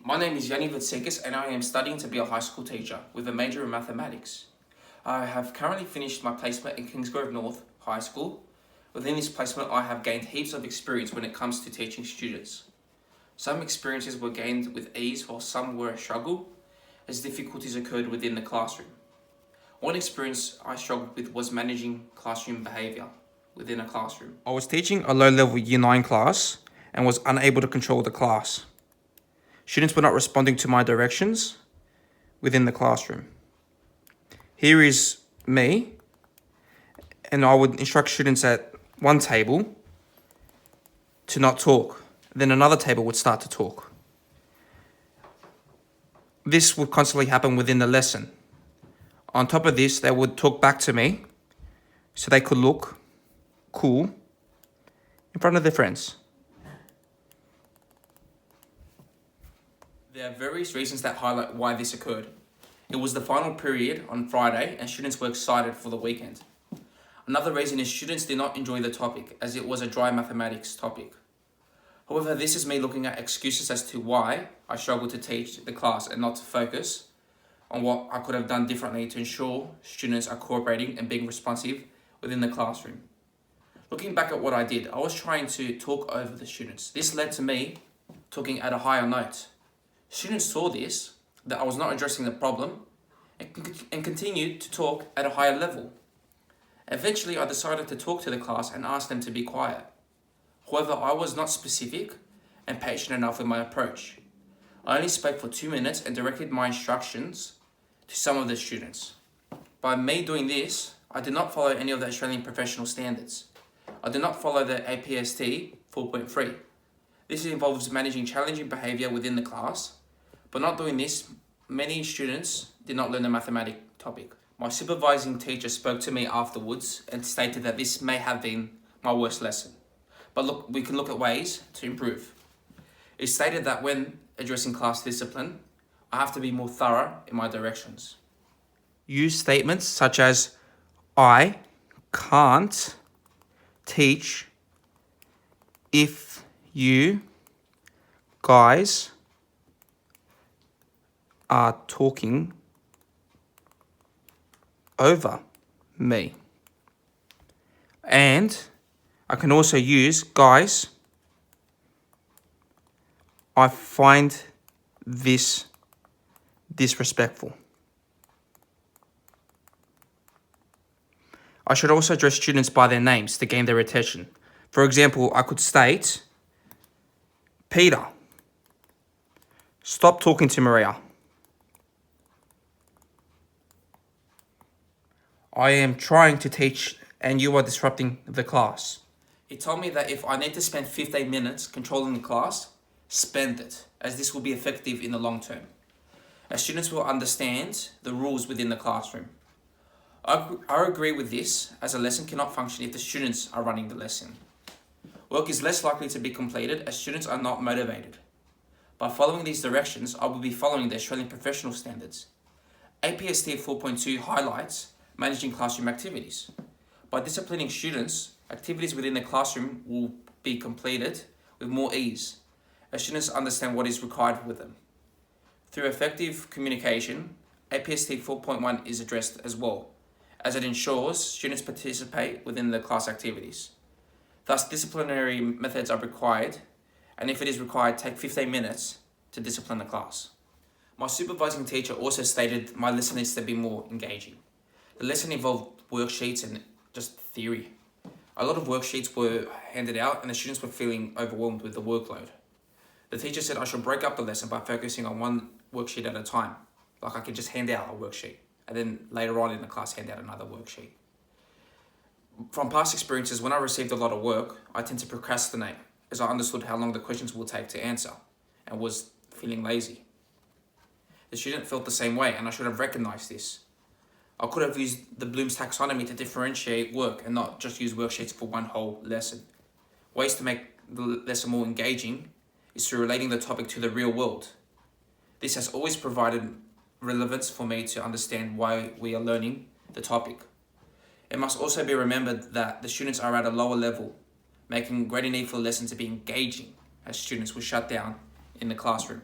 My name is EDFX348 and I am studying to be a high school teacher with a major in mathematics. I have currently finished my placement in Kingsgrove North High School. Within this placement, I have gained heaps of experience when it comes to teaching students. Some experiences were gained with ease while some were a struggle as difficulties occurred within the classroom. One experience I struggled with was managing classroom behaviour within a classroom. I was teaching a low-level Year 9 class and was unable to control the class. Students were not responding to my directions within the classroom. Here is me, and I would instruct students at one table to not talk. Then another table would start to talk. This would constantly happen within the lesson. On top of this, they would talk back to me so they could look cool in front of their friends. There are various reasons that highlight why this occurred. It was the final period on Friday and students were excited for the weekend. Another reason is students did not enjoy the topic as it was a dry mathematics topic. However, this is me looking at excuses as to why I struggled to teach the class and not to focus on what I could have done differently to ensure students are cooperating and being responsive within the classroom. Looking back at what I did, I was trying to talk over the students. This led to me talking at a higher note. Students saw this, that I was not addressing the problem, and continued to talk at a higher level. Eventually, I decided to talk to the class and ask them to be quiet. However, I was not specific and patient enough with my approach. I only spoke for 2 minutes and directed my instructions to some of the students. By me doing this, I did not follow any of the Australian professional standards. I did not follow the APST 4.3. This involves managing challenging behaviour within the class. But not doing this, many students did not learn the mathematics topic. My supervising teacher spoke to me afterwards and stated that this may have been my worst lesson. But look, we can look at ways to improve. It stated that when addressing class discipline, I have to be more thorough in my directions. Use statements such as, I can't teach if you guys are talking over me. And I can also use, guys, I find this disrespectful. I should also address students by their names to gain their attention. For example, I could state, Peter, stop talking to Maria. I am trying to teach and you are disrupting the class. He told me that if I need to spend 15 minutes controlling the class, spend it, as this will be effective in the long term, as students will understand the rules within the classroom. I agree with this, as a lesson cannot function if the students are running the lesson. Work is less likely to be completed as students are not motivated. By following these directions, I will be following the Australian professional standards. APST 4.2 highlights managing classroom activities. By disciplining students, activities within the classroom will be completed with more ease, as students understand what is required with them. Through effective communication, APST 4.1 is addressed as well, as it ensures students participate within the class activities. Thus, disciplinary methods are required, and if it is required, take 15 minutes to discipline the class. My supervising teacher also stated my lesson needs to be more engaging. The lesson involved worksheets and just theory. A lot of worksheets were handed out and the students were feeling overwhelmed with the workload. The teacher said I should break up the lesson by focusing on one worksheet at a time. Like I could just hand out a worksheet and then later on in the class hand out another worksheet. From past experiences, when I received a lot of work, I tend to procrastinate as I understood how long the questions will take to answer and was feeling lazy. The student felt the same way and I should have recognized this. I could have used the Bloom's taxonomy to differentiate work and not just use worksheets for one whole lesson. Ways to make the lesson more engaging is through relating the topic to the real world. This has always provided relevance for me to understand why we are learning the topic. It must also be remembered that the students are at a lower level, making greater need for the lesson to be engaging as students were shut down in the classroom.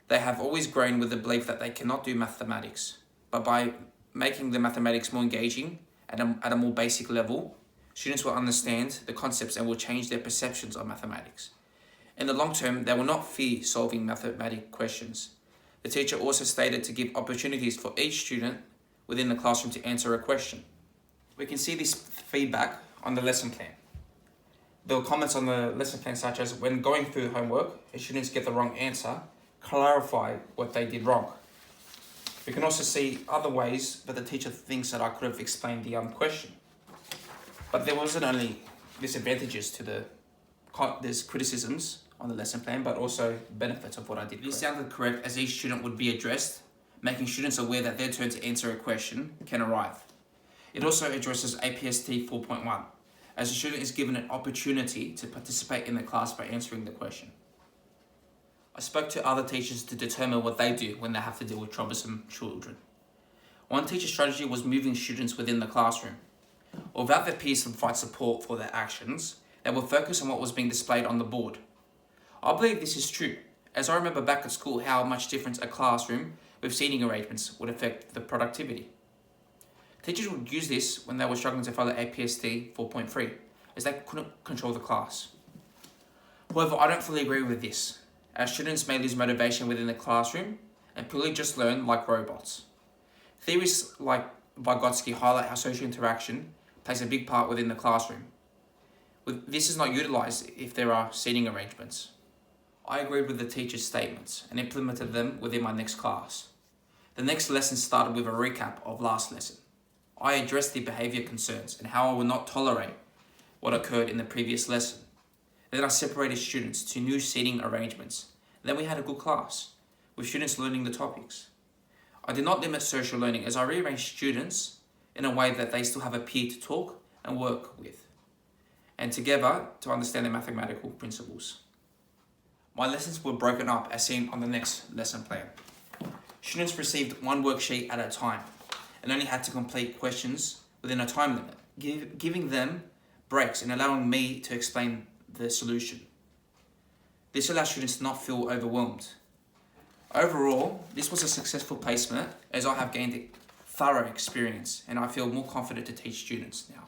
They have always grown with the belief that they cannot do mathematics, but by making the mathematics more engaging at a more basic level, students will understand the concepts and will change their perceptions of mathematics. In the long term, they will not fear solving mathematical questions. The teacher also stated to give opportunities for each student within the classroom to answer a question. We can see this feedback on the lesson plan. There were comments on the lesson plan such as, when going through homework, if students get the wrong answer, clarify what they did wrong. We can also see other ways that the teacher thinks that I could have explained the question. But there wasn't only disadvantages to there's criticisms on the lesson plan, but also benefits of what I did. This sounded correct, as each student would be addressed, making students aware that their turn to answer a question can arrive. It also addresses APST 4.1, as a student is given an opportunity to participate in the class by answering the question. I spoke to other teachers to determine what they do when they have to deal with troublesome children. One teacher's strategy was moving students within the classroom. Without their peers to provide support for their actions, they will focus on what was being displayed on the board. I believe this is true, as I remember back at school how much difference a classroom with seating arrangements would affect the productivity. Teachers would use this when they were struggling to follow APST 4.3, as they couldn't control the class. However, I don't fully agree with this, as students may lose motivation within the classroom and purely just learn like robots. Theories like Vygotsky highlight how social interaction plays a big part within the classroom. This is not utilised if there are seating arrangements. I agreed with the teacher's statements and implemented them within my next class. The next lesson started with a recap of last lesson. I addressed the behaviour concerns and how I would not tolerate what occurred in the previous lesson. Then I separated students to new seating arrangements. Then we had a good class, with students learning the topics. I did not limit social learning, as I rearranged students in a way that they still have a peer to talk and work with, and together to understand the mathematical principles. My lessons were broken up as seen on the next lesson plan. Students received one worksheet at a time and only had to complete questions within a time limit, giving them breaks and allowing me to explain the solution. This allows students to not feel overwhelmed. Overall, this was a successful placement, as I have gained a thorough experience and I feel more confident to teach students now.